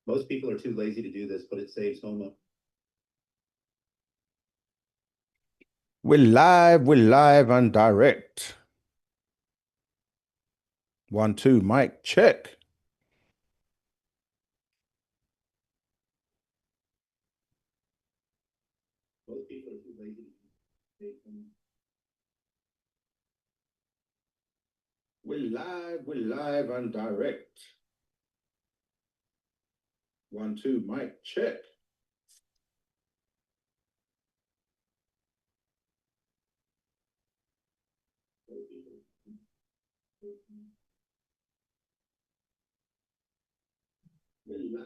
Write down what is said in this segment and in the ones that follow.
Most people are too lazy to do this, but it saves homework. We're live and direct. 1, 2, mic check. Most people are too lazy to save homework. We're live and direct. 1, 2, mic check. We're live.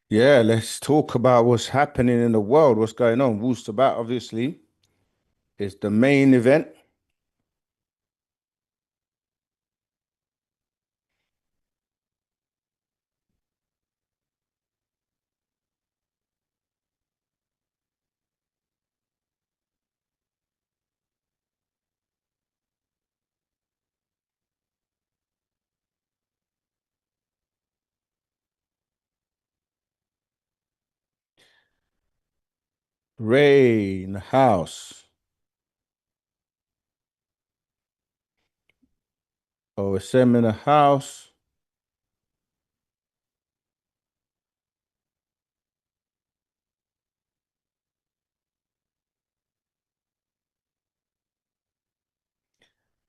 Yeah, let's talk about what's happening in the world, what's going on. Wu-Sabat, obviously, is the main event. Ray in the house. OSM in the house.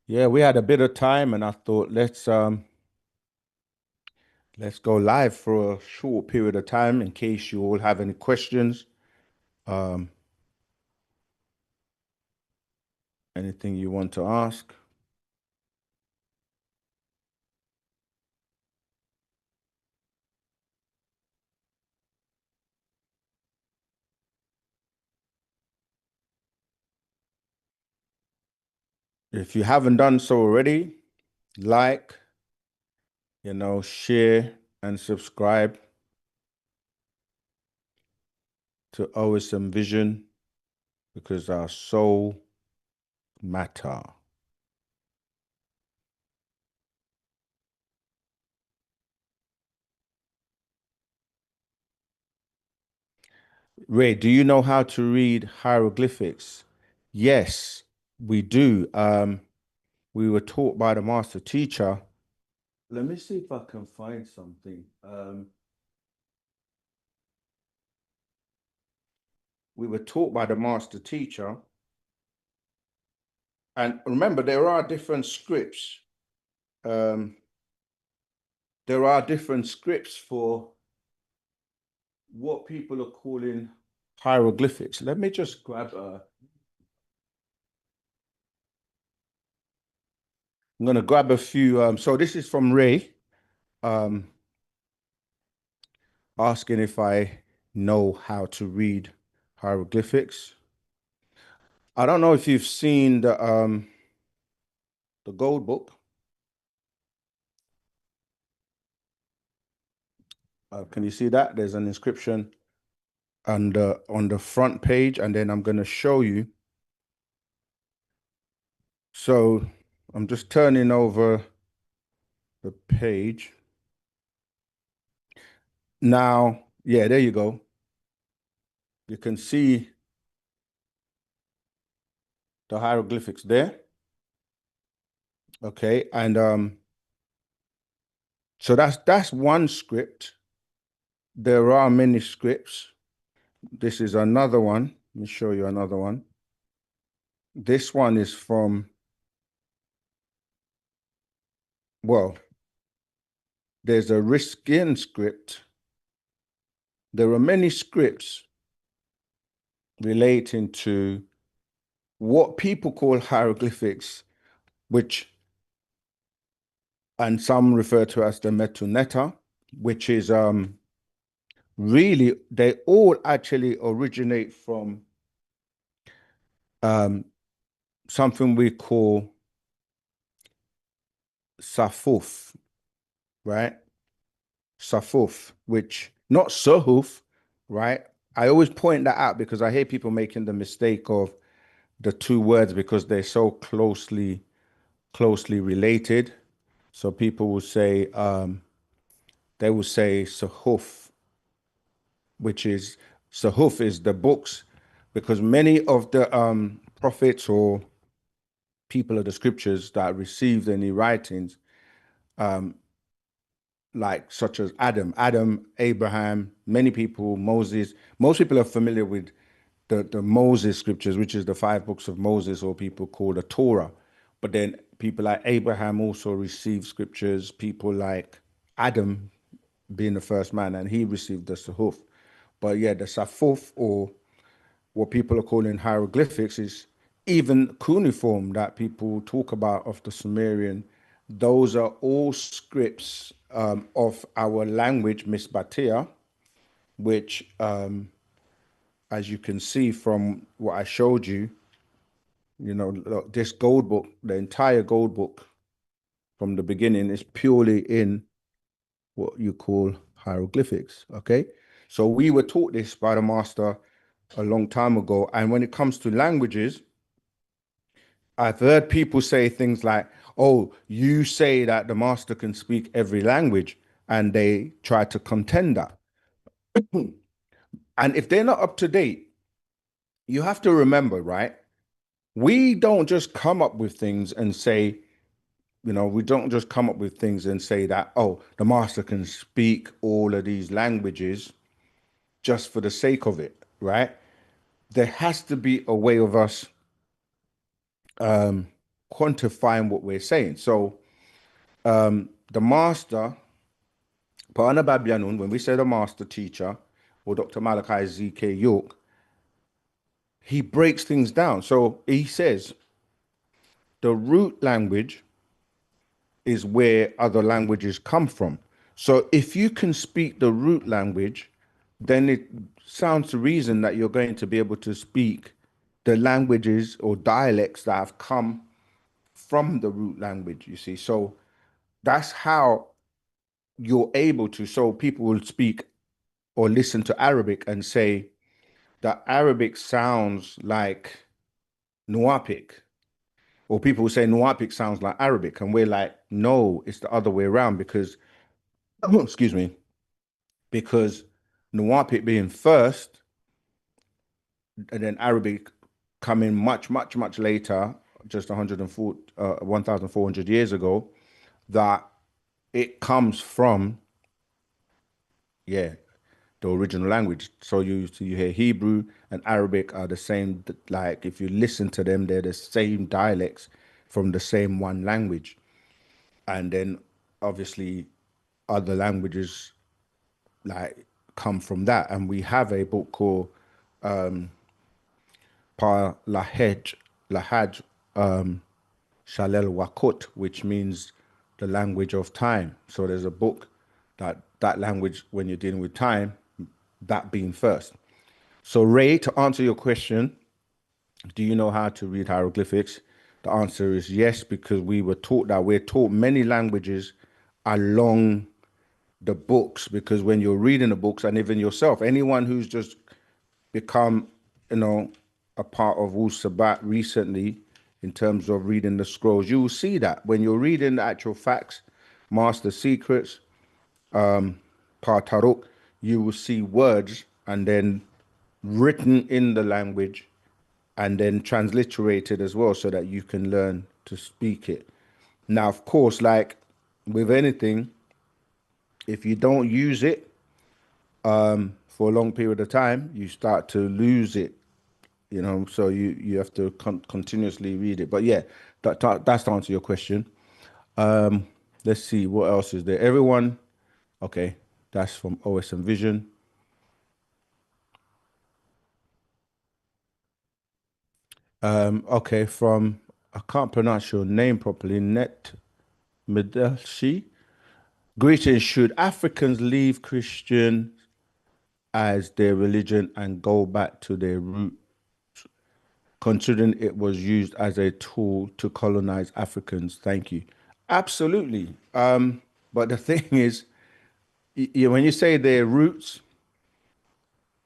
Yeah, we had a bit of time and I thought let's go live for a short period of time in case you all have any questions. Anything you want to ask? If you haven't done so already, like, share and subscribe to OSM Vision because our soul matter. Ray, do you know how to read hieroglyphics? Yes, we do. We were taught by the master teacher. Let me see if I can find something. We were taught by the master teacher. And remember, there are different scripts. There are different scripts for what people are calling hieroglyphics. Let me just grab I'm going to grab a few. So this is from Ray, asking if I know how to read hieroglyphics. I don't know if you've seen the gold book. Can you see that? There's an inscription on the front page, and then I'm going to show you. So I'm just turning over the page. Now, yeah, there you go. You can see the hieroglyphics there. Okay, and so that's one script. There are many scripts. This is another one. Let me show you another one. This one is from, well, there's a Riskian script. There are many scripts relating to what people call hieroglyphics, which, and some refer to as the metuneta, which is really, they all actually originate from something we call safuf, right? Safuf, which not suhuf, right? I always point that out because I hear people making the mistake of the two words because they're so closely related. So people will say they will say sahuf, which is sahuf is the books, because many of the prophets or people of the scriptures that received any writings, like such as Adam, Abraham, many people, Moses. Most people are familiar with the Moses scriptures, which is the 5 books of Moses, or people call the Torah. But then people like Abraham also received scriptures. People like Adam being the first man, and he received the Sahuf. But yeah, the Safuf, or what people are calling hieroglyphics, is even cuneiform that people talk about of the Sumerian. Those are all scripts of our language, Misbatia, which, as you can see from what I showed you, look, this gold book, the entire gold book from the beginning is purely in what you call hieroglyphics. Okay. So we were taught this by the master a long time ago. And when it comes to languages, I've heard people say things like, oh, you say that the master can speak every language, and they try to contend that. And if they're not up to date, you have to remember, right? We don't just come up with things and say, we don't just come up with things and say that, oh, the master can speak all of these languages just for the sake of it, right? There has to be a way of us quantifying what we're saying. So the master, Pa'ana Babyanun, when we say the master teacher, or Dr. Malachi Z.K. York, he breaks things down. So he says the root language is where other languages come from. So if you can speak the root language, then it sounds to reason that you're going to be able to speak the languages or dialects that have come from the root language, you see. So that's how you're able to. So people will speak or listen to Arabic and say that Arabic sounds like Nuapic, or people will say Nuapic sounds like Arabic, and we're like, no, it's the other way around, because excuse me, because Nuapic being first, and then Arabic coming much later, just 1,400 years ago, that it comes from, yeah, the original language. So you hear Hebrew and Arabic are the same. Like if you listen to them, they're the same dialects from the same one language. And then obviously other languages like come from that. And we have a book called Pa Lahaj Shalel Wakut, which means the language of time. So there's a book that language, when you're dealing with time, that being first. So Ray, to answer your question, do you know how to read hieroglyphics? The answer is yes, because we were taught that. We're taught many languages along the books, because when you're reading the books, and even yourself, anyone who's just become, a part of Wu-Sabat recently, in terms of reading the scrolls, you will see that when you're reading the actual facts, master secrets, Taruk, you will see words and then written in the language and then transliterated as well, so that you can learn to speak it. Now, of course, like with anything, if you don't use it for a long period of time, you start to lose it, so you have to continuously read it. But yeah, that's to answer your question. Let's see, what else is there? Everyone, okay, that's from OSM Vision. Okay, from, I can't pronounce your name properly, Net Medelshi. Greetings. Should Africans leave Christian as their religion and go back to their root? considering it was used as a tool to colonize Africans. Thank you. Absolutely. But the thing is, when you say their roots,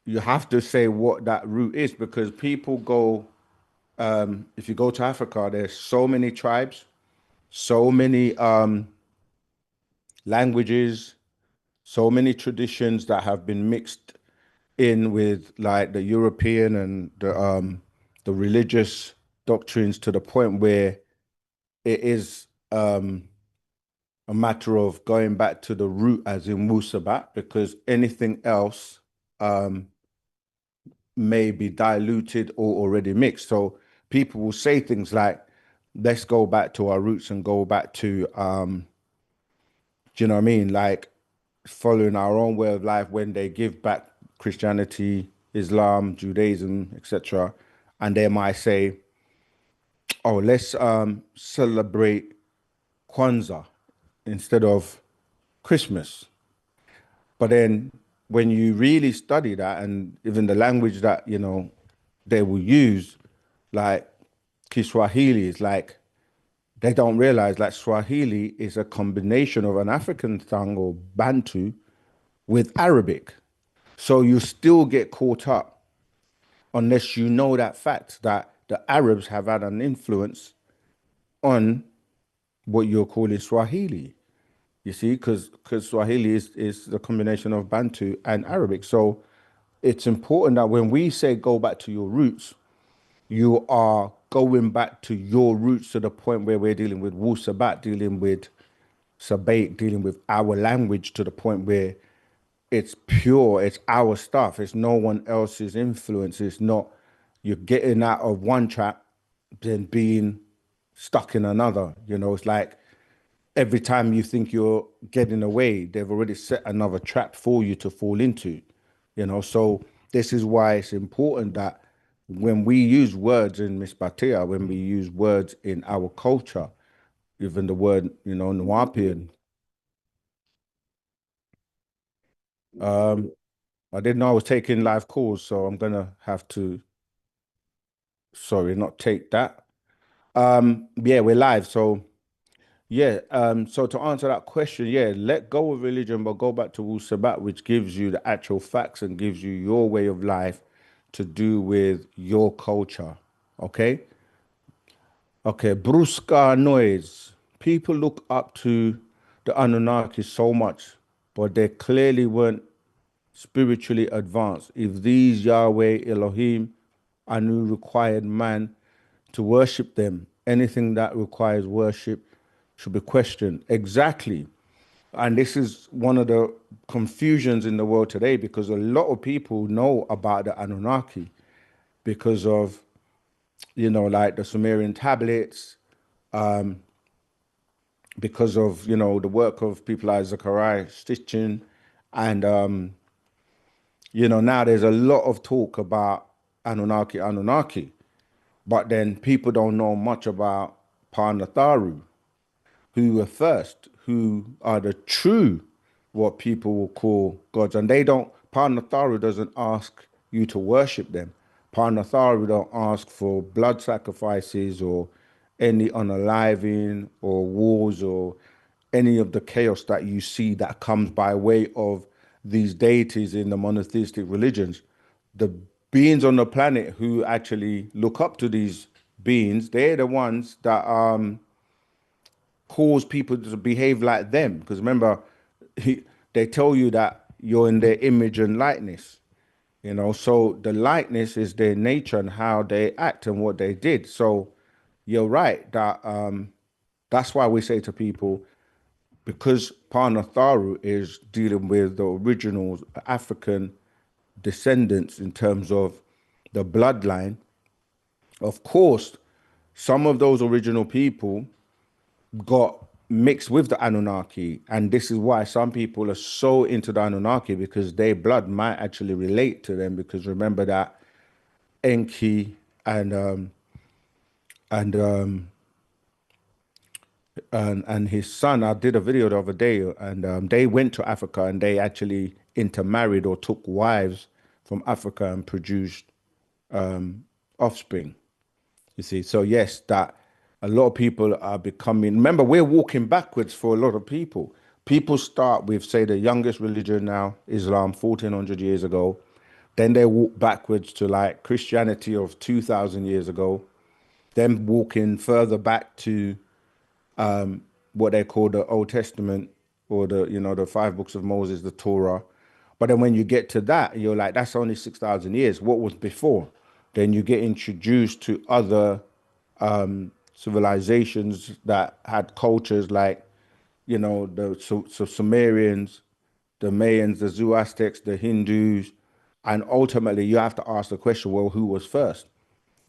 you have to say what that root is because people go, if you go to Africa, there's so many tribes, so many languages, so many traditions that have been mixed in with like the European and the religious doctrines to the point where it is a matter of going back to the root as in Wu-Sabat because anything else may be diluted or already mixed. So people will say things like, let's go back to our roots and go back to do you know what I mean? Like following our own way of life when they give back Christianity, Islam, Judaism, etc. And they might say, oh, let's celebrate Kwanzaa instead of Christmas. But then when you really study that and even the language that, they will use, like Kiswahili is like, they don't realize like Swahili is a combination of an African tongue or Bantu with Arabic. So you still get caught up unless you know that fact that the Arabs have had an influence on what you're calling Swahili. You see, because Swahili is the combination of Bantu and Arabic. So it's important that when we say go back to your roots, you are going back to your roots to the point where we're dealing with Wu-Sabat, dealing with Sabat, dealing with our language to the point where it's pure, it's our stuff, it's no one else's influence. It's not you're getting out of one trap, then being stuck in another. It's like every time you think you're getting away, they've already set another trap for you to fall into. So this is why it's important that when we use words in Miss Batia, when we use words in our culture, even the word, Nuapian, I didn't know I was taking live calls, so I'm gonna have to, sorry, not take that. Yeah, we're live. So yeah, so to answer that question, yeah, let go of religion, but go back to Wu Sabat, which gives you the actual facts and gives you your way of life to do with your culture. Okay? Okay, Bruska noise. People look up to the Anunnaki so much, but they clearly weren't spiritually advanced. If these Yahweh, Elohim, Anu required man to worship them, anything that requires worship should be questioned. Exactly. And this is one of the confusions in the world today because a lot of people know about the Anunnaki because of, like the Sumerian tablets, because of, the work of people like Zechariah Stitchin. And, now there's a lot of talk about Anunnaki, but then people don't know much about Panatharu, who were first, who are the true, what people will call gods. And they don't, Panatharu doesn't ask you to worship them. Panatharu don't ask for blood sacrifices or any unaliving or wars or any of the chaos that you see that comes by way of these deities in the monotheistic religions. The beings on the planet who actually look up to these beings, they're the ones that cause people to behave like them. Because remember, they tell you that you're in their image and likeness. So the likeness is their nature and how they act and what they did. So you're right that that's why we say to people, because Panatharu is dealing with the original African descendants in terms of the bloodline, of course, some of those original people got mixed with the Anunnaki. And this is why some people are so into the Anunnaki because their blood might actually relate to them. Because remember that Enki and and his son, I did a video the other day, and they went to Africa and they actually intermarried or took wives from Africa and produced offspring. You see, so yes, that a lot of people are becoming. Remember, we're walking backwards for a lot of people. People start with, say, the youngest religion now, Islam, 1400 years ago. Then they walk backwards to like Christianity of 2000 years ago. Then walking further back to what they call the Old Testament, or the, the five books of Moses, the Torah. But then when you get to that, you're like, that's only 6,000 years. What was before? Then you get introduced to other civilizations that had cultures like, the Sumerians, the Mayans, the Zoroastrians, the Hindus. And ultimately, you have to ask the question, well, who was first?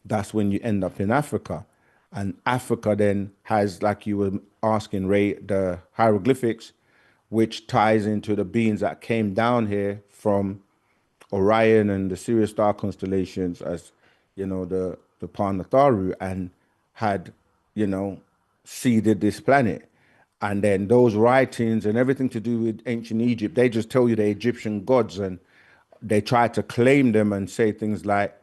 That's when you end up in Africa. And Africa then has, like you were asking, Ray, the hieroglyphics, which ties into the beings that came down here from Orion and the Sirius star constellations, as the Parnatharu, and had, seeded this planet. And then those writings and everything to do with ancient Egypt, they just tell you the Egyptian gods, and they try to claim them and say things like,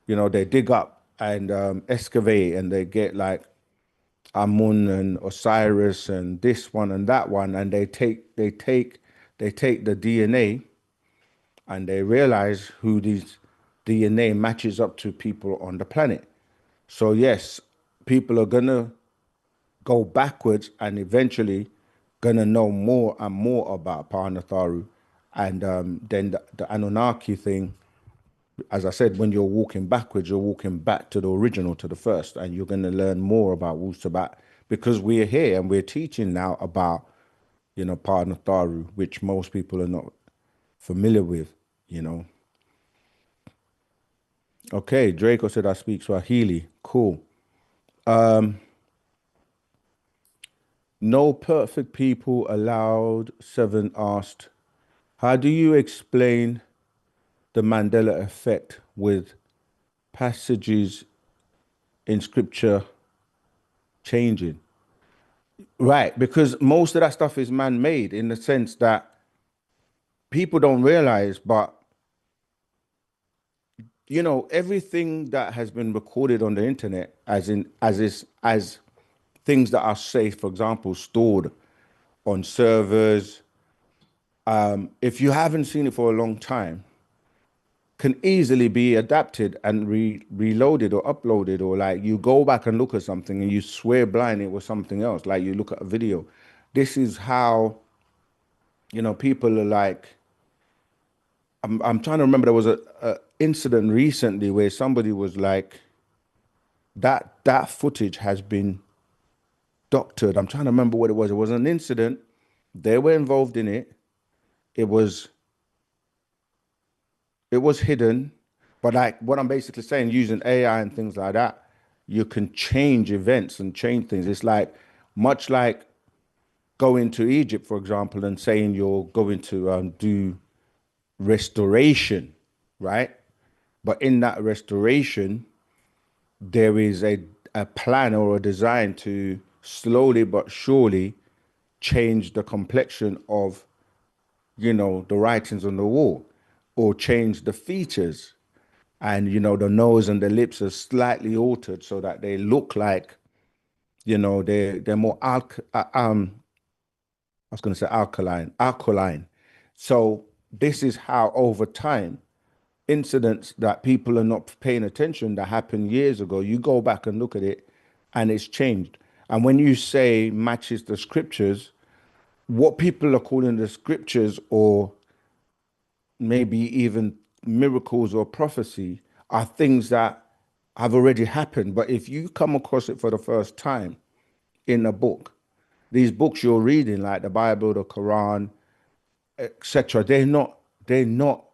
they dig up and excavate, and they get like Amun and Osiris and this one and that one, and they take the DNA, and they realize who these DNA matches up to people on the planet. So yes, people are gonna go backwards and eventually gonna know more and more about Parnatharu, and then the Anunnaki thing. As I said, when you're walking backwards, you're walking back to the original, to the first, and you're going to learn more about Wu-Sabat, because we're here and we're teaching now about, Parnatharu, which most people are not familiar with. Okay, Draco said I speak Swahili. Cool. No perfect people allowed. Seven asked, how do you explain the Mandela effect with passages in scripture changing? Right, because most of that stuff is man-made, in the sense that people don't realize, but everything that has been recorded on the internet, as things that are safe, for example, stored on servers, if you haven't seen it for a long time, can easily be adapted and reloaded or uploaded, or like you go back and look at something and you swear blind it was something else, like you look at a video. This is how, people are like, I'm trying to remember, there was a incident recently where somebody was like, that footage has been doctored. I'm trying to remember what it was. It was an incident. They were involved in it. It was hidden, but like what I'm basically saying, using AI and things like that, you can change events and change things. It's like much like going to Egypt, for example, and saying you're going to do restoration, right? But in that restoration, there is a plan or a design to slowly but surely change the complexion of, the writings on the wall, or change the features. And, the nose and the lips are slightly altered so that they look like, they're more I was going to say alkaline. So this is how over time, incidents that people are not paying attention that happened years ago, you go back and look at it and it's changed. And when you say matches the scriptures, what people are calling the scriptures, or maybe even miracles or prophecy, are things that have already happened. But if you come across it for the first time in a book, these books you're reading, like the Bible, the Quran, etc., they're not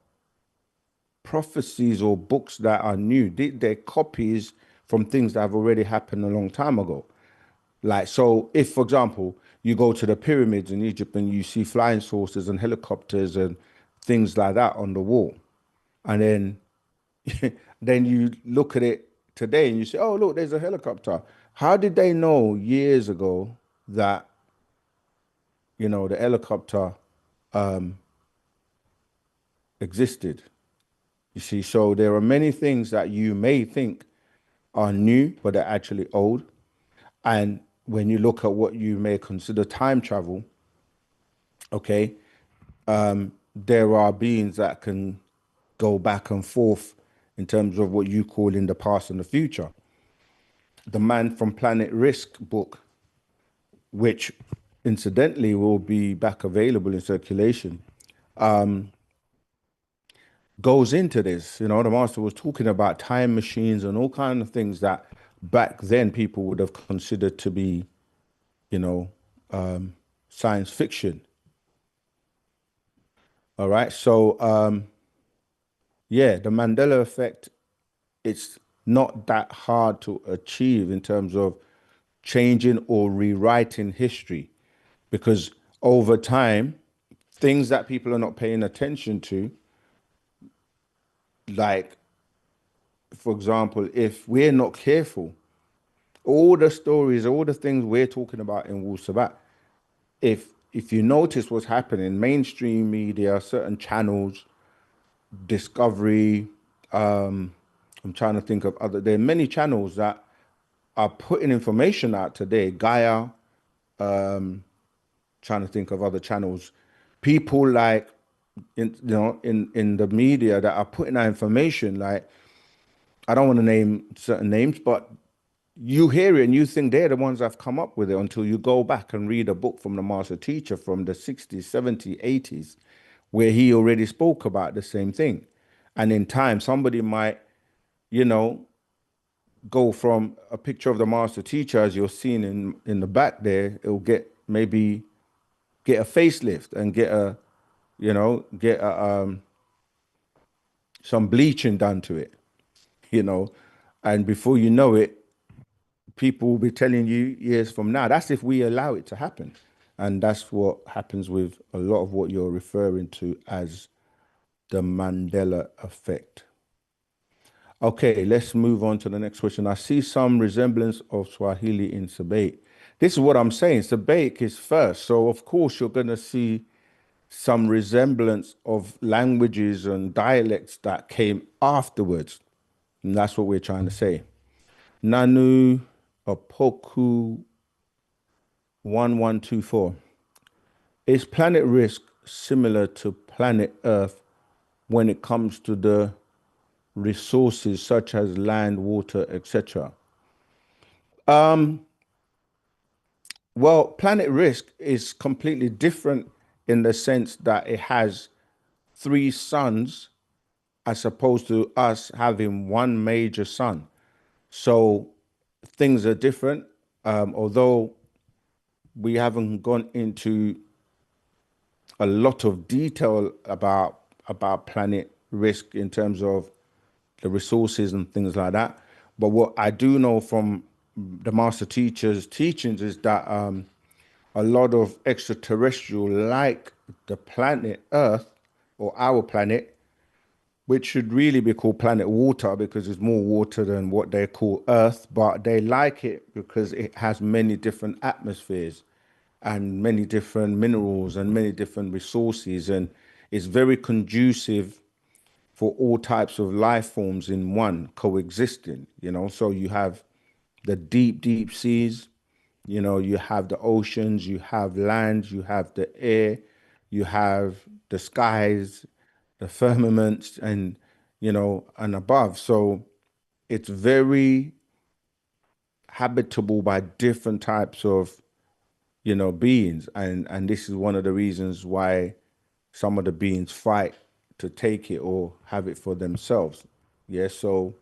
prophecies or books that are new. They're copies from things that have already happened a long time ago. Like, so if, for example, you go to the pyramids in Egypt and you see flying saucers and helicopters and things like that on the wall, and then you look at it today and you say, oh, look, there's a helicopter. How did they know years ago that, the helicopter existed? You see, so there are many things that you may think are new, but they're actually old. And when you look at what you may consider time travel, okay, there are beings that can go back and forth in terms of what you call in the past and the future. The Man from Planet Risk book, which incidentally will be back available in circulation, goes into this. You know, the master was talking about time machines and all kinds of things that back then people would have considered to be, you know, science fiction. All right. So, yeah, the Mandela effect, it's not that hard to achieve in terms of changing or rewriting history, because over time, things that people are not paying attention to, like, for example, if we're not careful, all the stories, all the things we're talking about in Wu-Sabat, if you notice what's happening, mainstream media, certain channels, Discovery, I'm trying to think of other, there are many channels that are putting information out today. Gaia, trying to think of other channels. People like, in the media that are putting out information, like, I don't want to name certain names, but you hear it and you think they're the ones that have come up with it until you go back and read a book from the master teacher from the 60s, 70s, 80s, where he already spoke about the same thing. And in time, somebody might, you know, go from a picture of the master teacher, as you're seeing in the back there, it'll maybe get a facelift and get some bleaching done to it, you know. And before you know it, people will be telling you years from now. That's if we allow it to happen. And that's what happens with a lot of what you're referring to as the Mandela effect. Okay, let's move on to the next question. I see some resemblance of Swahili in Sabate. This is what I'm saying. Sabate is first. So, of course, you're going to see some resemblance of languages and dialects that came afterwards. And that's what we're trying to say. Nanu Opoku 1124. Is planet risk similar to planet Earth when it comes to the resources such as land, water, etc.? Well, planet risk is completely different in the sense that it has three suns as opposed to us having one major sun. So things are different. Although we haven't gone into a lot of detail about planet risk in terms of the resources and things like that. But what I do know from the master teacher's teachings is that a lot of extraterrestrial, like the planet Earth or our planet, which should really be called planet water because there's more water than what they call Earth, but they like it because it has many different atmospheres and many different minerals and many different resources, and it's very conducive for all types of life forms in one coexisting, you know. So you have the deep, deep seas, you know, you have the oceans, you have land, you have the air, you have the skies, the firmaments, and, you know, and above. So it's very habitable by different types of, you know, beings. And this is one of the reasons why some of the beings fight to take it or have it for themselves. Yeah. So,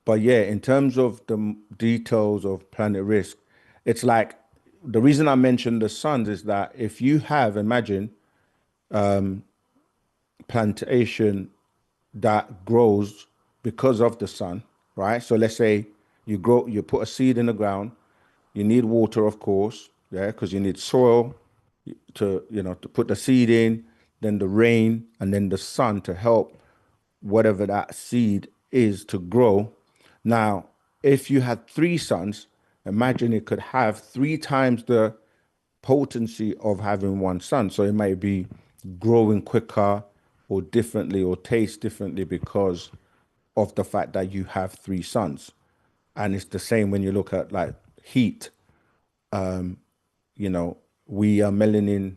but yeah, in terms of the details of planet risk, it's like the reason I mentioned the suns is that if you have, imagine, plantation that grows because of the sun, right? So let's say you put a seed in the ground, you need water, of course, yeah, because you need soil to, you know, to put the seed in, then the rain, and then the sun to help whatever that seed is to grow. Now, if you had three suns, imagine it could have three times the potency of having one sun. So it might be growing quicker or differently or taste differently because of the fact that you have three suns. And it's the same when you look at like heat. You know, we are melanin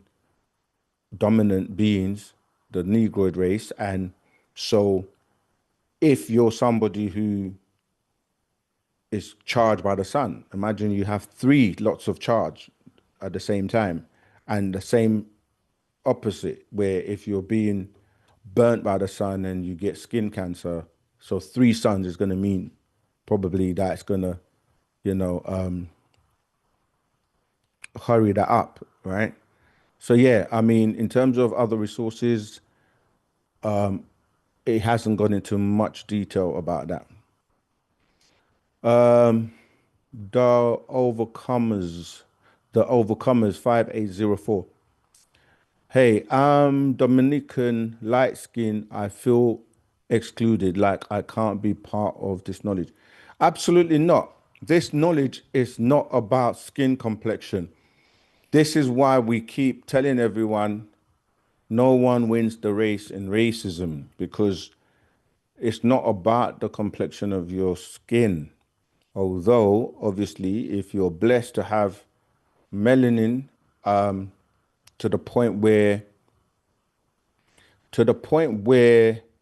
dominant beings, the Negroid race. And so if you're somebody who is charged by the sun, imagine you have three lots of charge at the same time. And the same opposite, where if you're being burnt by the sun and you get skin cancer, so three suns is going to mean probably that's going to, you know, hurry that up, right? So yeah, I mean, in terms of other resources, it hasn't gone into much detail about that. The overcomers, the overcomers 5804. Hey, I'm Dominican, light skin. I feel excluded, like I can't be part of this knowledge. Absolutely not. This knowledge is not about skin complexion. This is why we keep telling everyone no one wins the race in racism, because it's not about the complexion of your skin. Although, obviously, if you're blessed to have melanin to the point where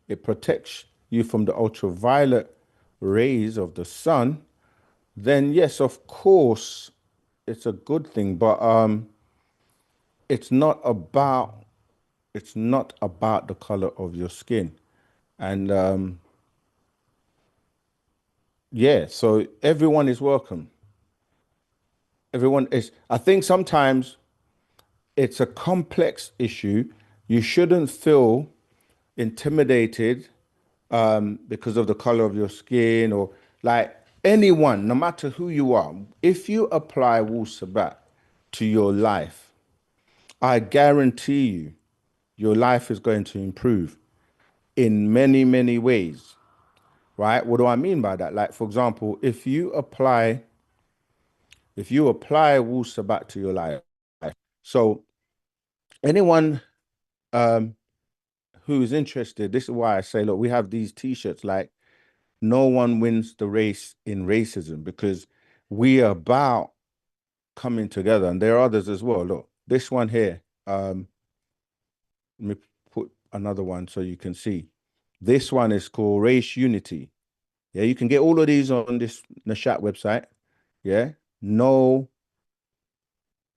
it protects you from the ultraviolet rays of the sun, then yes, of course, it's a good thing. But it's not about the color of your skin. And yeah, so everyone is welcome. Everyone is. I think sometimes it's a complex issue. You shouldn't feel intimidated because of the color of your skin, or like anyone, no matter who you are. If you apply Wu-Sabat to your life, I guarantee you, your life is going to improve in many, many ways, right? What do I mean by that? Like, for example, if you apply Wu-Sabat to your life, so anyone who is interested, this is why I say, look, we have these t-shirts like no one wins the race in racism, because we are about coming together, and there are others as well. Look, this one here, let me put another one so you can see. This one is called Race Unity. Yeah, you can get all of these on this Nashat website. Yeah, no,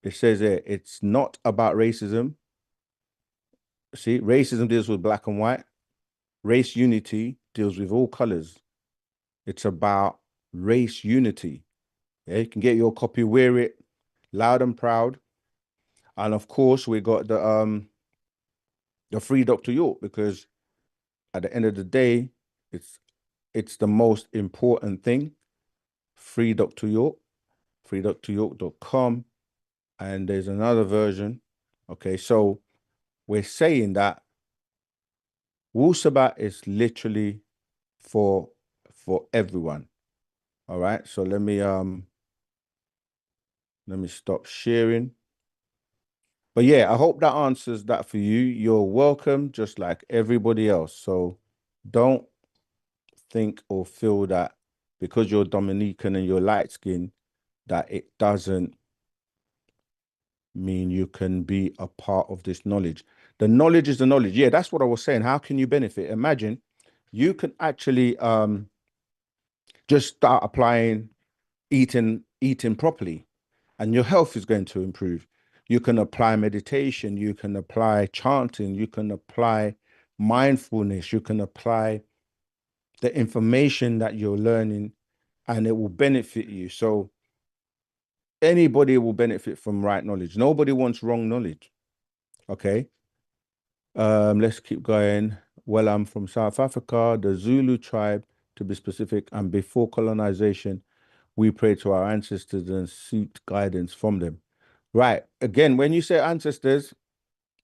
it says there, it's not about racism. See, racism deals with black and white. Race Unity deals with all colors. It's about race unity. Yeah, you can get your copy, wear it loud and proud. And of course, we got the free Dr. York, because at the end of the day, it's the most important thing. Free Dr. York, freedryork.com. And there's another version. Okay, so we're saying that Wu-Sabat is literally for everyone. All right, so let me stop sharing. But yeah, I hope that answers that for you. You're welcome, just like everybody else. So don't think or feel that because you're Dominican and you're light skinned, that it doesn't mean you can be a part of this knowledge. The knowledge is the knowledge. Yeah, that's what I was saying. How can you benefit? Imagine you can actually just start applying eating properly, and your health is going to improve. You can apply meditation, you can apply chanting, you can apply mindfulness, you can apply the information that you're learning, and it will benefit you. So anybody will benefit from right knowledge. Nobody wants wrong knowledge. Okay. Let's keep going. Well, I'm from South Africa, the Zulu tribe, to be specific, and before colonization, we pray to our ancestors and seek guidance from them. Right. Again, when you say ancestors,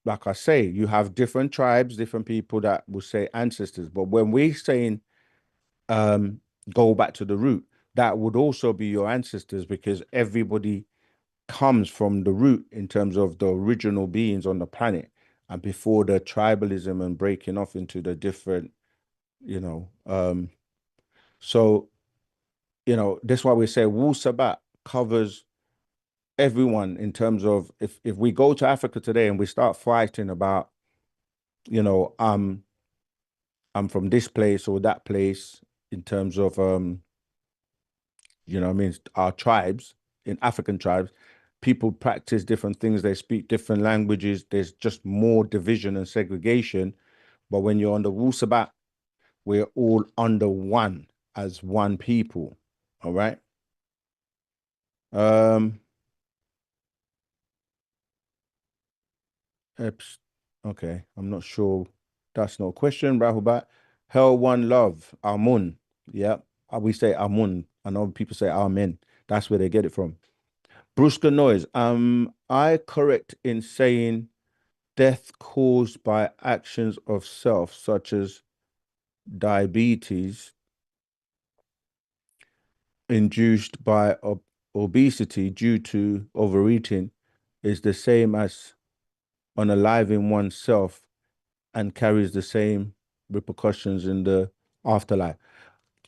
like I say, you have different tribes, different people that will say ancestors. But when we're saying go back to the root, that would also be your ancestors, because everybody comes from the root in terms of the original beings on the planet, and before the tribalism and breaking off into the different, so that's why we say Wu-Sabat covers everyone in terms of if we go to Africa today and we start fighting about, you know, I'm from this place or that place in terms of I mean, our tribes, in African tribes, people practice different things, they speak different languages, there's just more division and segregation. But when you're on the Wu-Sabat, we're all under one as one people. All right. Um, okay, I'm not sure. That's no question, Rahubat. Hell one love, Amun. Yeah, we say Amun. I know people say Amen. That's where they get it from. Brusca noise. I correct in saying death caused by actions of self, such as diabetes, induced by obesity due to overeating, is the same as unaliving oneself and carries the same repercussions in the afterlife.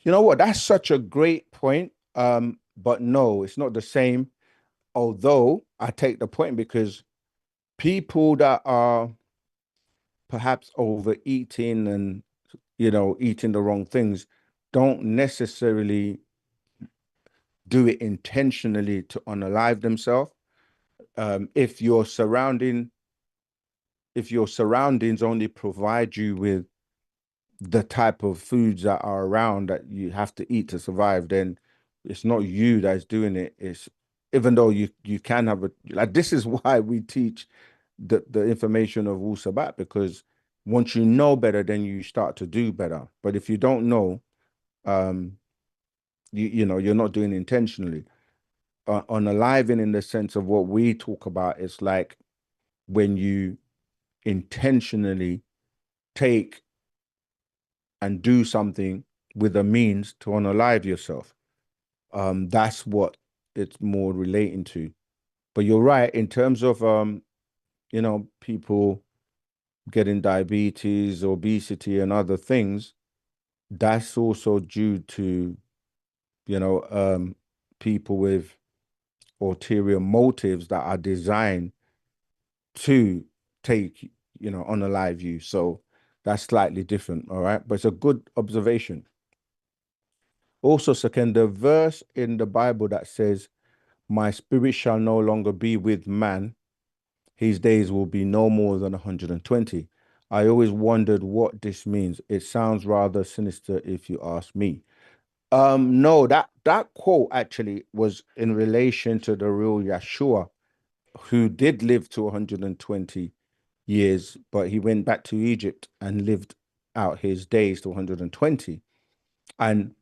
You know what? That's such a great point. But no, it's not the same. Although I take the point because people that are perhaps overeating and eating the wrong things don't necessarily do it intentionally to unalive themselves. If your surroundings only provide you with the type of foods that are around that you have to eat to survive, then it's not you that's doing it. It's even though you can have like this is why we teach the information of Wu-Sabat, because once you know better, then you start to do better. But if you don't know, um, you're not doing it intentionally. Unaliving in the sense of what we talk about, it's like when you intentionally take and do something with a means to unalive yourself. That's what it's more relating to. But you're right, in terms of people getting diabetes, obesity, and other things, that's also due to, people with ulterior motives that are designed to take, unalive you. So that's slightly different, all right? But it's a good observation. Also, second, the verse in the Bible that says, "My spirit shall no longer be with man, his days will be no more than 120." I always wondered what this means. It sounds rather sinister if you ask me. No, that quote actually was in relation to the real Yeshua, who did live to 120 years, but he went back to Egypt and lived out his days to 120. And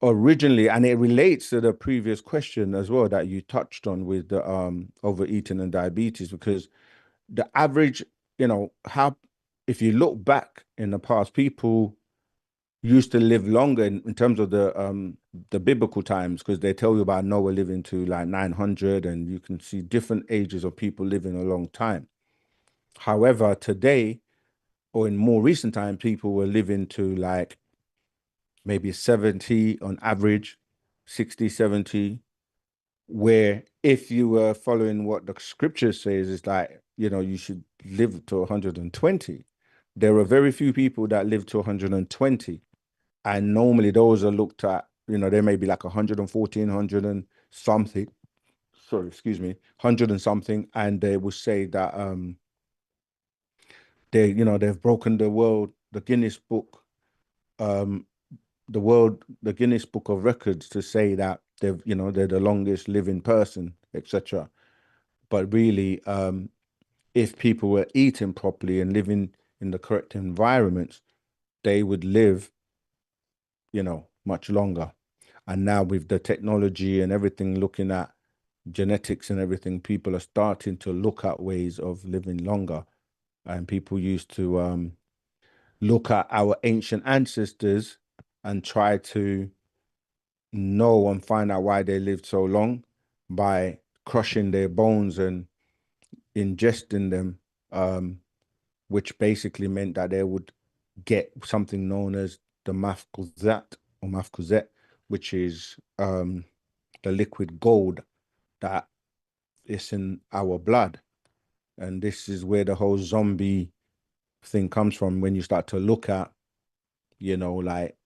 originally, and it relates to the previous question as well that you touched on with the overeating and diabetes, because the average, how if you look back in the past, people used to live longer in terms of the biblical times, because they tell you about Noah living to like 900, and you can see different ages of people living a long time. However, today or in more recent time, people were living to like maybe 70 on average, 60, 70, where if you were following what the scripture says, it's like, you should live to 120. There are very few people that live to 120. And normally those are looked at, there may be like 114, 100 and something. Sorry, excuse me, 100 and something. And they will say that they've broken the Guinness book, um, the Guinness Book of Records to say that they're the longest living person, etc. But really, if people were eating properly and living in the correct environments, they would live, much longer. And now with the technology and everything, looking at genetics and everything, people are starting to look at ways of living longer. And people used to look at our ancient ancestors and try to know and find out why they lived so long by crushing their bones and ingesting them, which basically meant that they would get something known as the mafkuzat or mafkuzet, which is the liquid gold that is in our blood. And this is where the whole zombie thing comes from, when you start to look at, you know, like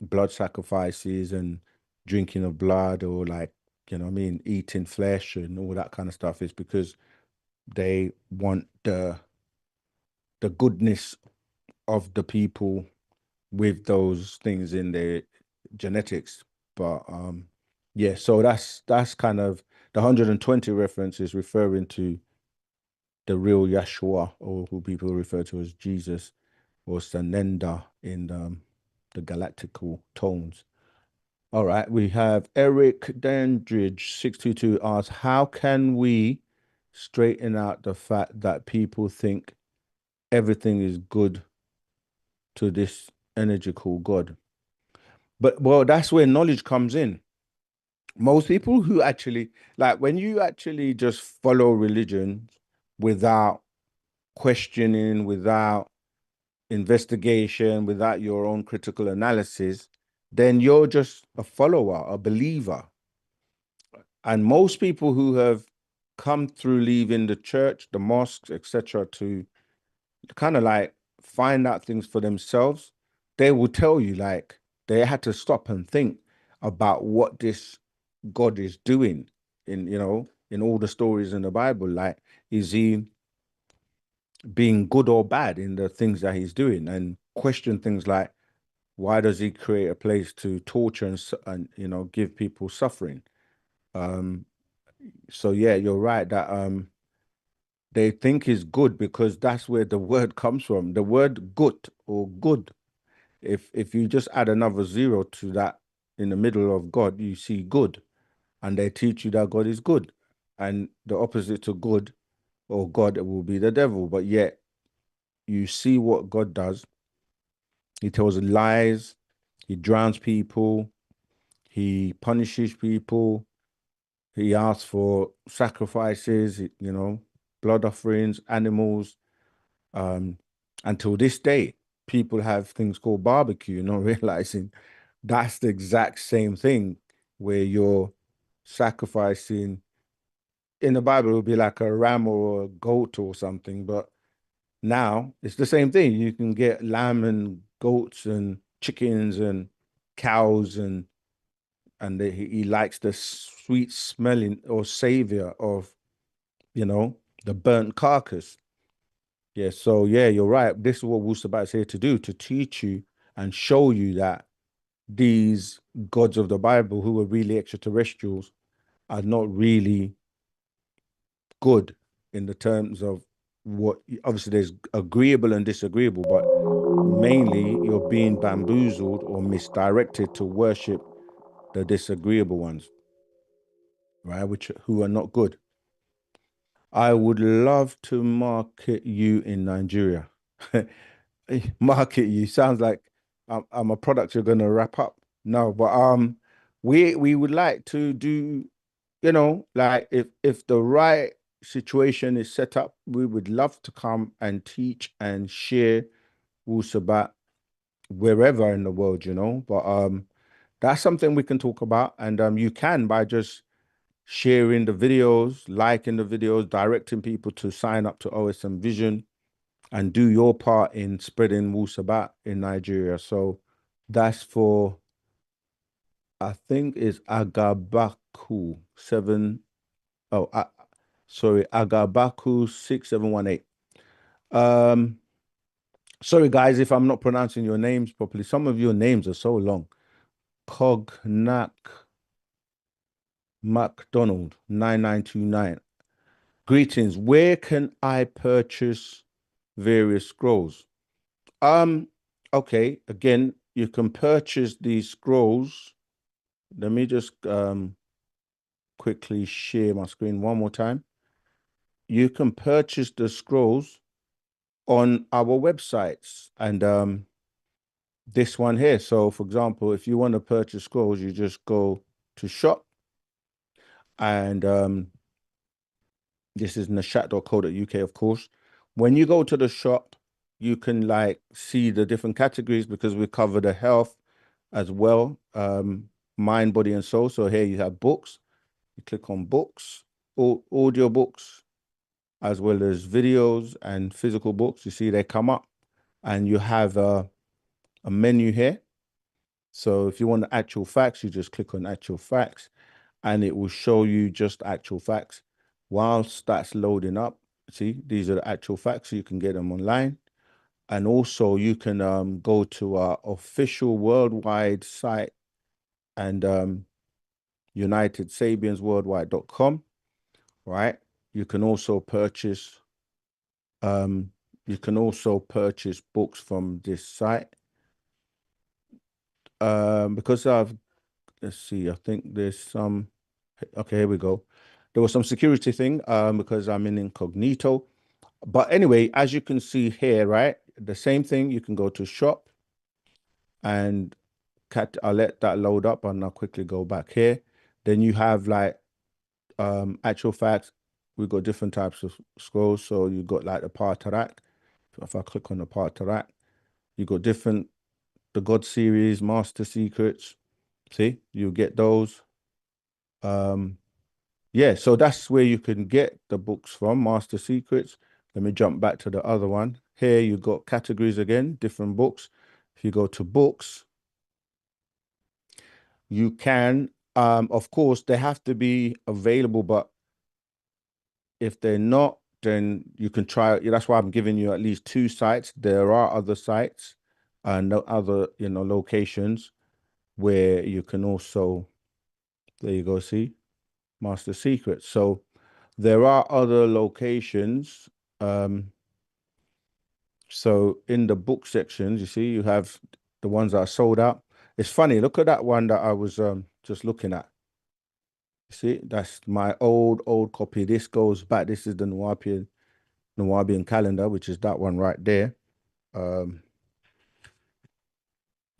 blood sacrifices and drinking of blood, or like, you know what I mean, eating flesh and all that kind of stuff, is because they want the goodness of the people with those things in their genetics. But yeah, so that's kind of the 120 reference is referring to the real Yeshua, or who people refer to as Jesus, or Sanenda in the galactical tones. All right, we have Eric Dandridge 622 asks, how can we straighten out the fact that people think everything is good to this energy called God? But well, that's where knowledge comes in. Most people who actually, like, when you actually just follow religion without questioning, without investigation, without your own critical analysis, then you're just a follower, a believer. And most people who have come through leaving the church, the mosques, etc., to kind of like find out things for themselves, they will tell you like they had to stop and think about what this God is doing in, you know, in all the stories in the Bible. Like, is he being good or bad in the things that he's doing? And question things like, why does he create a place to torture and you know, give people suffering? So yeah, you're right that they think is good because that's where the word comes from. The word gut or good. If you just add another zero to that in the middle of God, you see good. And they teach you that God is good. And the opposite to good or God will be the devil. But yet you see what God does. He tells lies, he drowns people, he punishes people, he asks for sacrifices, you know, blood offerings, animals. Until this day, people have things called barbecue, not realizing that's the exact same thing where you're sacrificing. In the Bible, it would be like a ram or a goat or something, but now it's the same thing. You can get lamb and goats and chickens and cows, and he likes the sweet smelling or savior of, you know, the burnt carcass. Yeah, so yeah, you're right. This is what Wu-Sabat is here to do, to teach you and show you that these gods of the Bible, who are really extraterrestrials, are not really good in the terms of what, obviously there's agreeable and disagreeable, but mainly you're being bamboozled or misdirected to worship the disagreeable ones, right? Who are not good. I would love to market you in Nigeria. Market you sounds like I'm a product you're gonna wrap up. No, but we would like to do, you know, like if the right situation is set up, we would love to come and teach and share Wu-Sabat wherever in the world, you know. But that's something we can talk about, and you can by just sharing the videos, liking the videos, directing people to sign up to OSM Vision and do your part in spreading Wu-Sabat in Nigeria. So that's for, I think it's Agabaku 7. Oh, sorry, Agabaku 6718. Sorry guys if I'm not pronouncing your names properly. Some of your names are so long. Cognac McDonald 9929. Greetings. Where can I purchase various scrolls? Okay, again, you can purchase these scrolls. Let me just quickly share my screen one more time. You can purchase the scrolls on our websites, and this one here. So for example, if you want to purchase scrolls, you just go to shop, and this is nashat.co.uk, of course. When you go to the shop, you can like see the different categories because we cover the health as well. mind, body, and soul. So here you have books. You click on books, audio books, as well as videos and physical books. You see they come up, and you have a menu here. So if you want the actual facts, you just click on actual facts, and it will show you just actual facts. Whilst that's loading up, see, these are the actual facts, so you can get them online. And also you can go to our official worldwide site and UnitedSabiansWorldwide.com, right? You can also purchase books from this site. Because let's see, I think there's some, okay, here we go. There was some security thing because I'm in incognito. But anyway, as you can see here, right, the same thing, you can go to shop and I'll let that load up and I'll quickly go back here. Then you have like actual facts. We've got different types of scrolls. So you got like the Partarak. If I click on the Partarak, you got the God series, Master Secrets. See, you get those. Yeah, so that's where you can get the books from, Master Secrets. Let me jump back to the other one. Here you got categories again, different books. If you go to books, you can, of course, they have to be available, but if they're not, then you can try. That's why I'm giving you at least 2 sites. There are other sites and no other, locations where you can also, there you go, see, Master Secrets. So there are other locations. So in the book sections, you see, you have the ones that are sold out. It's funny, look at that one that I was just looking at. You see, that's my old copy. This goes back. This is the Nubian calendar, which is that one right there.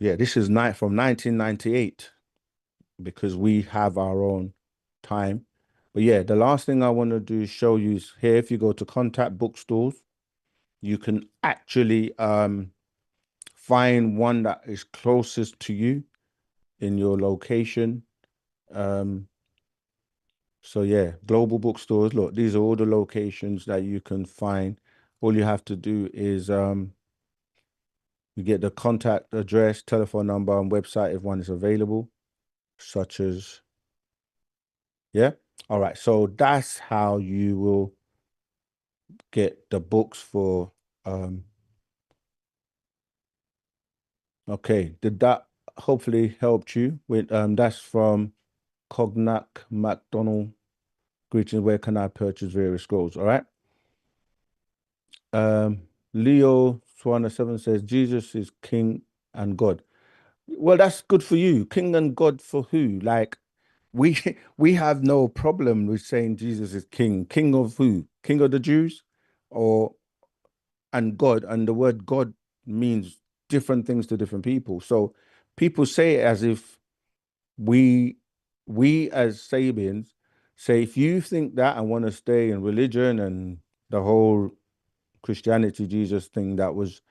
Yeah, this is from 1998 because we have our own time. But yeah, the last thing I want to do is show you is here. If you go to contact bookstores, you can actually find one that is closest to you in your location. So yeah, global bookstores. Look, these are all the locations that you can find. All you have to do is you get the contact address, telephone number, and website if one is available, such as, yeah. All right, so that's how you will get the books for okay. Did that hopefully helped you with that's from Cognac McDonald. Greetings, where can I purchase various scrolls? All right. Leo Swana7 says Jesus is King and God. Well, that's good for you. King and God for who? Like we we have no problem with saying Jesus is King. King of who? King of the Jews, or and God. And the word God means different things to different people. So people say it as if we as Sabians say, if you think that and want to stay in religion and the whole Christianity Jesus thing that was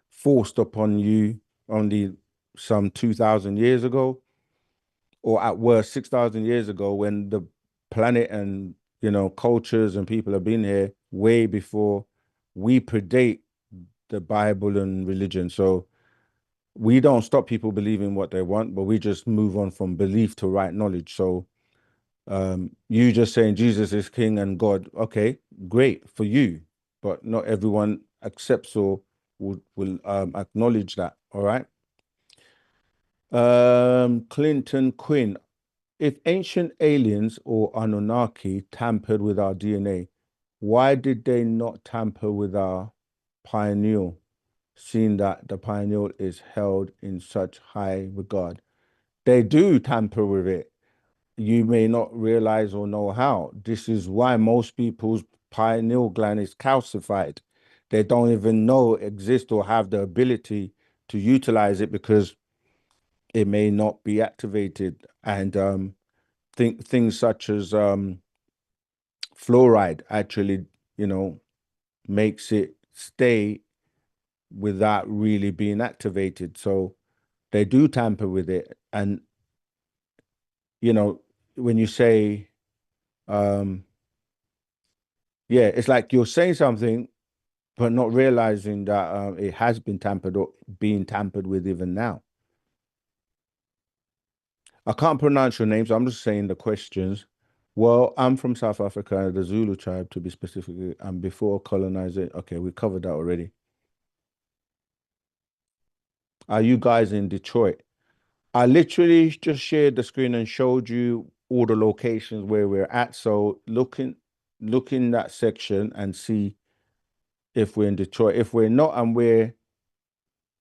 forced upon you only some 2,000 years ago, or at worst 6,000 years ago, when the planet and cultures and people have been here way before we predate the Bible and religion. So we don't stop people believing what they want, but we just move on from belief to right knowledge. So you just saying Jesus is King and God, okay, great for you, but not everyone accepts or will acknowledge that. All right. Clinton Quinn, if ancient aliens or Anunnaki tampered with our DNA, why did they not tamper with our pineal, seeing that the pineal is held in such high regard? They do tamper with it. You may not realize or know how. This is why most people's pineal gland is calcified. They don't even know it exists or have the ability to utilize it because it may not be activated. And things such as fluoride actually, makes it stay without really being activated. So they do tamper with it. And you know, when you say, yeah, it's like you're saying something, but not realizing that it has been tampered or being tampered with even now. I can't pronounce your names. I'm just saying the questions. Well, I'm from South Africa, the Zulu tribe to be specific, and before colonizing. Okay, we covered that already. Are you guys in Detroit? I literally just shared the screen and showed you all the locations where we're at. So look in that section and see if we're in Detroit. If we're not, and we're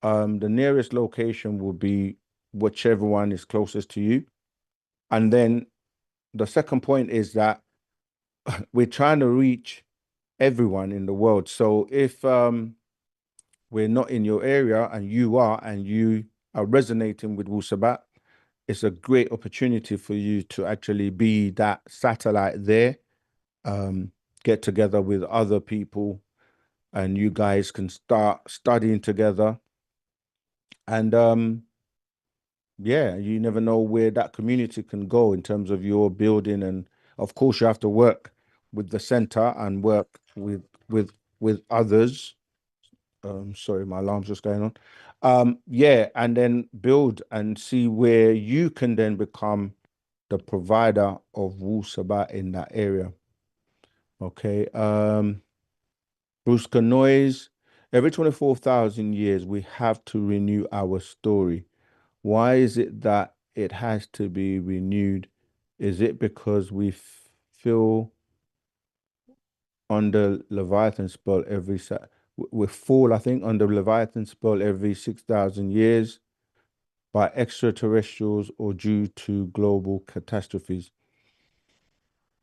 the nearest location will be whichever one is closest to you. And then the second point is that we're trying to reach everyone in the world. So if we're not in your area and you are resonating with Wu-Sabat, it's a great opportunity for you to actually be that satellite there, get together with other people, and you guys can start studying together. And yeah, you never know where that community can go in terms of your building. And of course, you have to work with the center and work with others. Sorry, my alarm's just going on. Yeah, and then build and see where you can then become the provider of Wu-Sabat in that area. Okay. Brusca noise. Every 24,000 years, we have to renew our story. Why is it that it has to be renewed? Is it because we feel under Leviathan spell we fall, I think, under Leviathan spell every 6,000 years by extraterrestrials or due to global catastrophes?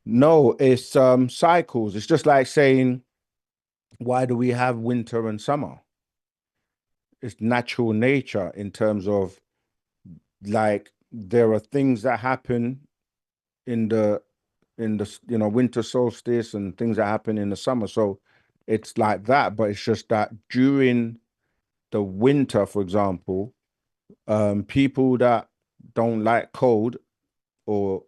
No, it's cycles. It's just like saying, why do we have winter and summer? It's natural nature in terms of, like, there are things that happen in the winter solstice and things that happen in the summer. So it's like that, but it's just that during the winter, for example, people that don't like cold, or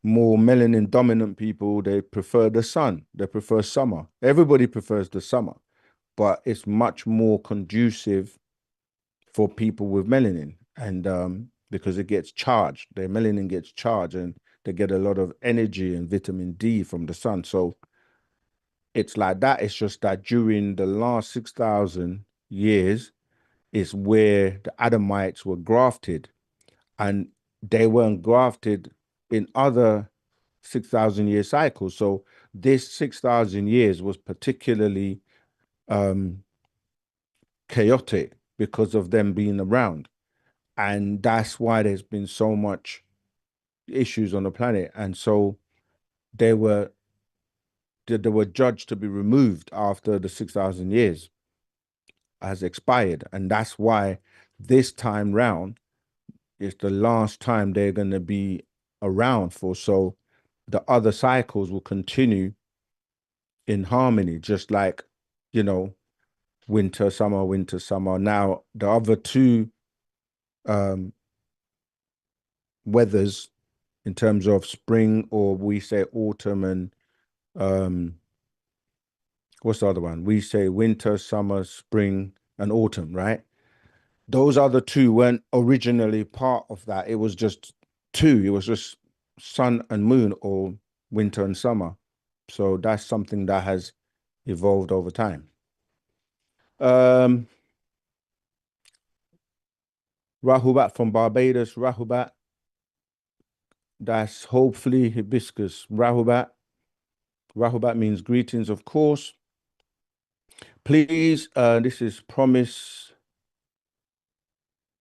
more melanin dominant people, they prefer the sun, they prefer summer. Everybody prefers the summer, but it's much more conducive for people with melanin, and because it gets charged, their melanin gets charged, and they get a lot of energy and vitamin D from the sun. So it's like that. It's just that during the last 6,000 years is where the Adamites were grafted, and they weren't grafted in other 6,000 year cycles. So this 6,000 years was particularly chaotic because of them being around. And that's why there's been so much issues on the planet. And so they were judged to be removed after the 6,000 years has expired. And that's why this time round is the last time they're going to be around for. So the other cycles will continue in harmony, just like, winter, summer, winter, summer. Now, the other two weathers in terms of spring, or we say autumn, and what's the other one? We say winter, summer, spring, and autumn, right? Those other two weren't originally part of that. It was just two. It was just sun and moon, or winter and summer. So that's something that has evolved over time. Rahubat from Barbados, Rahubat. That's hopefully hibiscus. Rahubat. Rahubat means greetings, of course. Please, this is Promise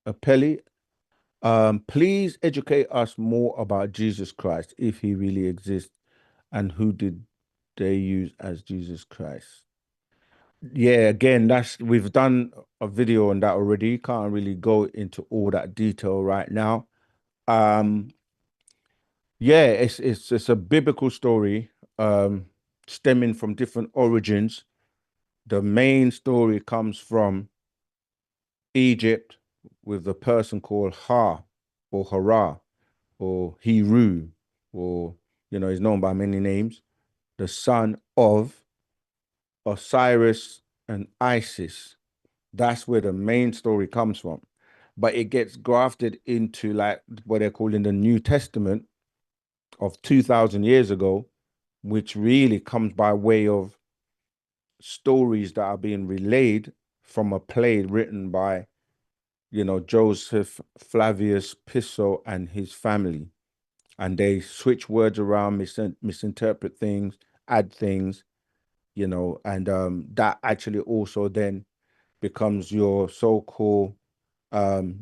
Apelli. Please educate us more about Jesus Christ, if he really exists, and who did they use as Jesus Christ. Yeah, again, we've done a video on that already. Can't really go into all that detail right now. Yeah, it's a biblical story, stemming from different origins. The main story comes from Egypt with the person called Ha, or Hara. or Heru, or, he's known by many names, the son of Osiris and Isis. That's where the main story comes from. But it gets grafted into like what they're calling the New Testament of 2000 years ago, which really comes by way of stories that are being relayed from a play written by, Joseph Flavius Piso and his family. And they switch words around, misinterpret things, add things, and that actually also then becomes your so-called the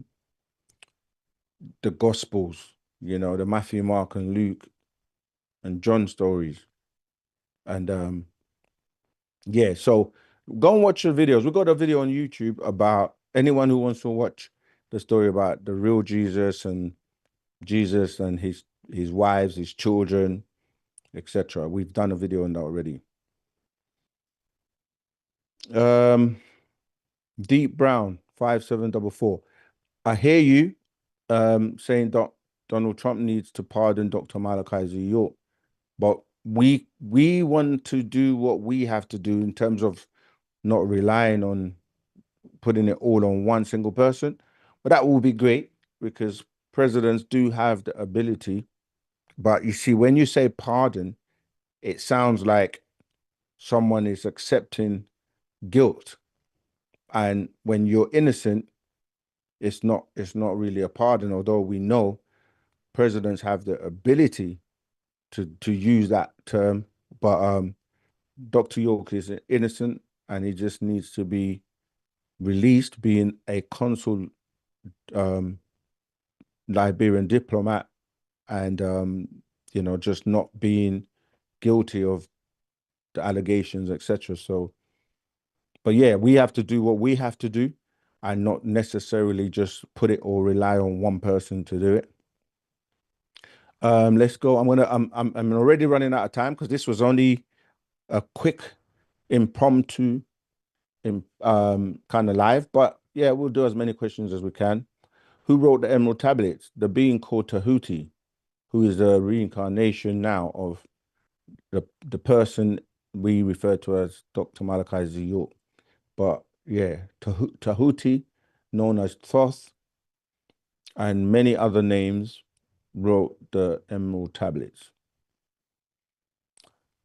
Gospels, the Matthew, Mark, and Luke and John stories. And yeah, so go and watch the videos. We got a video on YouTube about anyone who wants to watch the story about the real Jesus and his wives, his children, etc. We've done a video on that already. Deep Brown 5744. I hear you saying that Donald Trump needs to pardon Dr. Malachi Z. York, but we want to do what we have to do in terms of not relying on putting it all on one single person. But that will be great because presidents do have the ability. But you see, when you say pardon, it sounds like someone is accepting guilt. And when you're innocent, it's not really a pardon, although we know presidents have the ability to use that term. But Dr. York is innocent and he just needs to be released, being a consul Liberian diplomat, and just not being guilty of the allegations, etc. So, but yeah, we have to do what we have to do and not necessarily just put it or rely on one person to do it. Let's go. I'm already running out of time because this was only a quick impromptu kind of live, but yeah, we'll do as many questions as we can. Who wrote the Emerald Tablets? The being called Tahuti, who is the reincarnation now of the person we refer to as Dr. Malachi Z. York. But yeah, Tahuti, known as Thoth, and many other names, wrote the Emerald Tablets.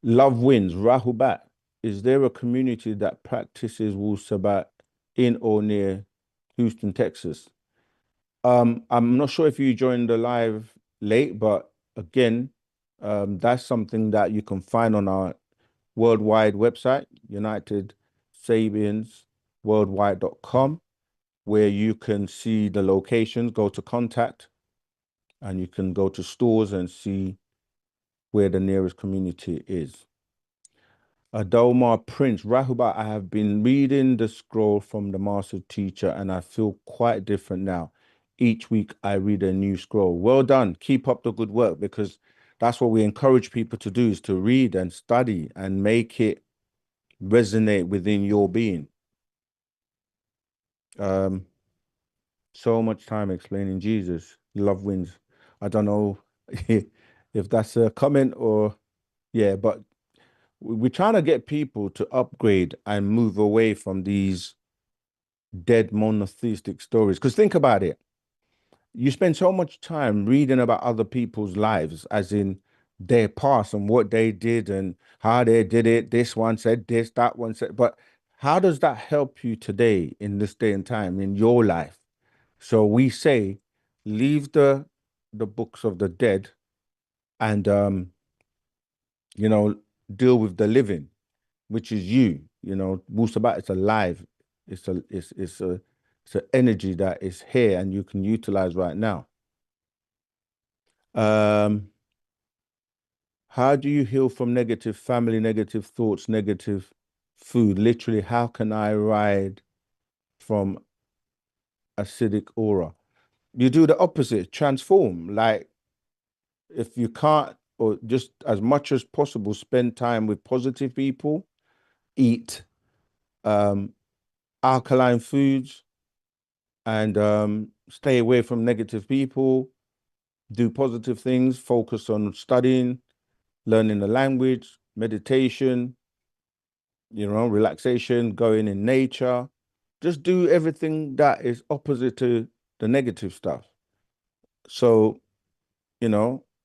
Love Wins, Rahubat. Is there a community that practices Wu-Sabat in or near Houston, Texas? I'm not sure if you joined the live late, but again, that's something that you can find on our worldwide website, UnitedSabiansWorldwide.com, where you can see the locations, go to contact, and you can go to stores and see where the nearest community is. Adoma Prince, Rahubat, I have been reading the scroll from the master teacher and I feel quite different now. Each week I read a new scroll. Well done. Keep up the good work, because that's what we encourage people to do, is to read and study and make it resonate within your being. So much time explaining Jesus. Love wins. I don't know if that's a comment or, yeah, but we're trying to get people to upgrade and move away from these dead monotheistic stories. Because think about it. You spend so much time reading about other people's lives, as in their past and what they did and how they did it. This one said this, that one said, but how does that help you today in this day and time in your life? So we say, leave the books of the dead and deal with the living, which is you. Wu-Sabat is alive. It's an energy that is here and you can utilize right now. How do you heal from negative family, negative thoughts, negative food? Literally, how can I ride from acidic aura? You do the opposite, transform. Like, if you can't, or just as much as possible, spend time with positive people, eat alkaline foods, and stay away from negative people. do positive things, focus on studying, learning the language, meditation, relaxation, going in nature. Just do everything that is opposite to the negative stuff. So,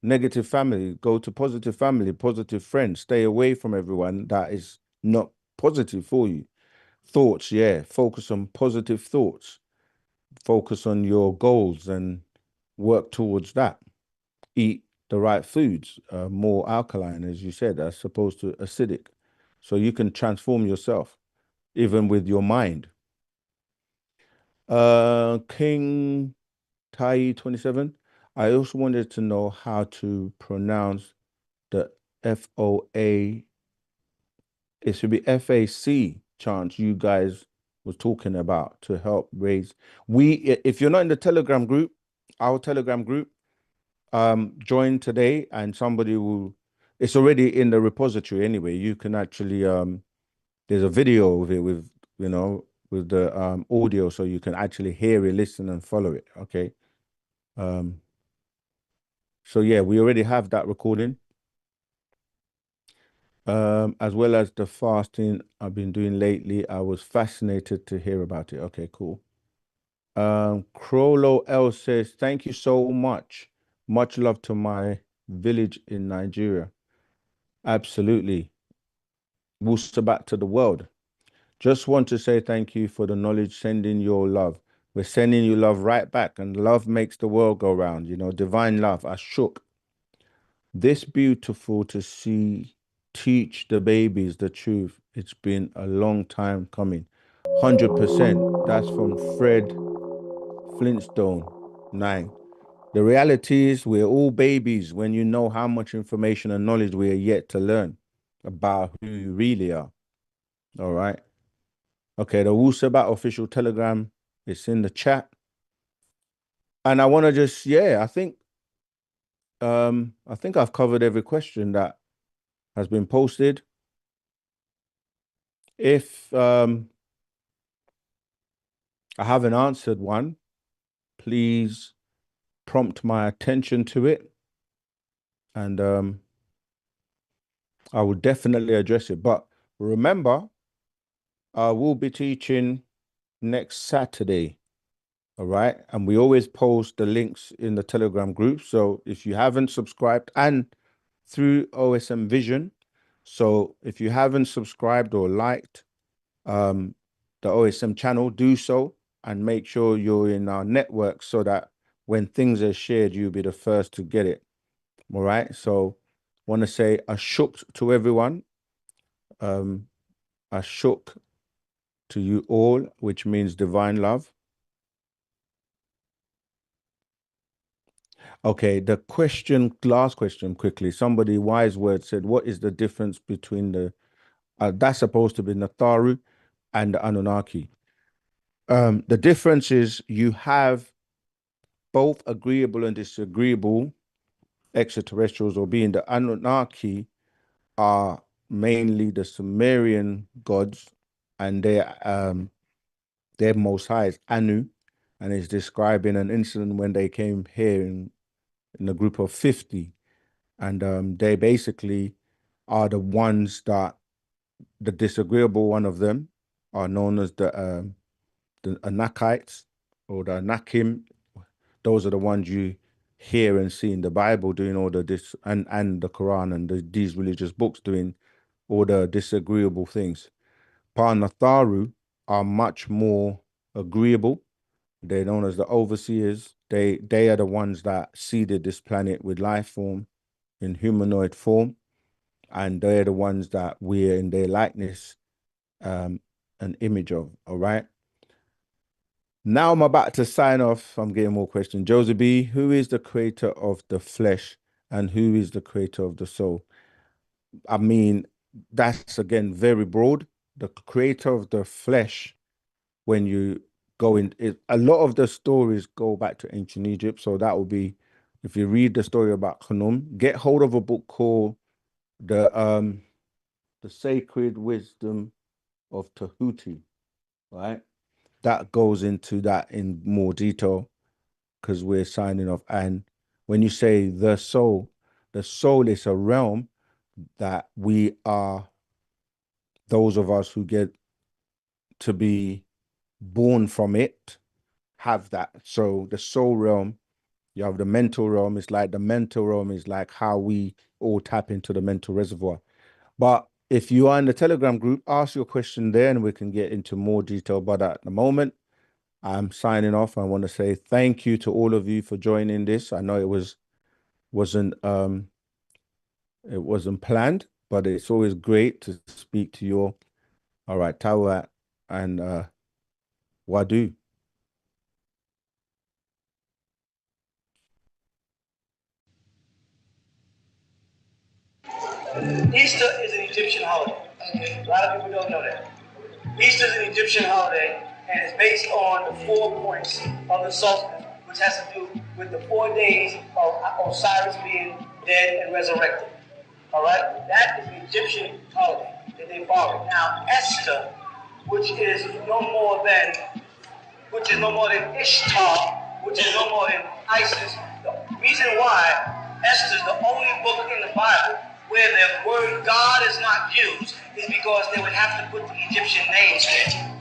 negative family, go to positive family, positive friends, stay away from everyone that is not positive for you. Thoughts, yeah, focus on positive thoughts, focus on your goals and work towards that. Eat the right foods, more alkaline, as you said, as opposed to acidic. So you can transform yourself, even with your mind. King Tai 27. I also wanted to know how to pronounce the FOA. It should be FAC chant you guys was talking about to help raise. If you're not in the Telegram group, our Telegram group, join today and somebody will, it's already in the repository anyway. You can actually, there's a video of it with, with the audio, so you can actually hear it, listen and follow it. Okay. So yeah, we already have that recording. As well as the fasting I've been doing lately. I was fascinated to hear about it. Okay, cool. Crollo L says, thank you so much. Much love to my village in Nigeria. Absolutely. Wu-Sabat to the world. Just want to say thank you for the knowledge, sending your love. We're sending you love right back, and love makes the world go round, divine love. I shook. This beautiful to see, teach the babies the truth. It's been a long time coming. 100%. That's from Fred Flintstone 9. The reality is we're all babies when you know how much information and knowledge we are yet to learn about who you really are. All right. Okay, the Wu-Sabat official telegram is in the chat. And I want to just, yeah, I think I've covered every question that has been posted. If I haven't answered one, please prompt my attention to it. And I will definitely address it. But remember, I will be teaching next Saturday. All right. And we always post the links in the Telegram group. So if you haven't subscribed, and through OSM Vision. So if you haven't subscribed or liked the OSM channel, do so and make sure you're in our network so that when things are shared, you'll be the first to get it. All right. So want to say a shook to everyone. A shook to you all, which means divine love. Okay, the last question quickly. Somebody wise word said, what is the difference between that's supposed to be Natharu and the Anunnaki? The difference is you have both agreeable and disagreeable extraterrestrials, or being the Anunnaki are mainly the Sumerian gods, and their most high is Anu, and is describing an incident when they came here in a group of 50. And they basically are the ones that the disagreeable one of them are known as the Anakites or the Anakim. Those are the ones you hear and see in the Bible doing all this, and the Quran and these religious books doing all the disagreeable things. Panatharu are much more agreeable. They're known as the overseers. They are the ones that seeded this planet with life form in humanoid form, and they're the ones that we're in their likeness, an image of. All right. Now I'm about to sign off. I'm getting more questions. Josie B, who is the creator of the flesh and who is the creator of the soul? I mean, that's again very broad. The creator of the flesh, when you go in, a lot of the stories go back to ancient Egypt. So that will be, if you read the story about Khnum, get hold of a book called the Sacred Wisdom of Tahuti, right? That goes into that in more detail because we're signing off. And when you say the soul is a realm that we are, those of us who get to be born from it, have that. So the soul realm, you have the mental realm. It's like the mental realm is like how we all tap into the mental reservoir. But if you are in the Telegram group, ask your question there and we can get into more detail. But at the moment, I'm signing off. I want to say thank you to all of you for joining this. I know it wasn't planned, but it's always great to speak to you all. All right, Tawat and Wadu. Easter is an Egyptian holiday. Okay. A lot of people don't know that. Easter is an Egyptian holiday, and it's based on the 4 points of the solstice, which has to do with the 4 days of Osiris being dead and resurrected. All right? That is an Egyptian holiday that they follow. Now, Esther, which is no more than Ishtar, which is no more than Isis. The reason why Esther is the only book in the Bible where the word God is not used is because they would have to put the Egyptian names there.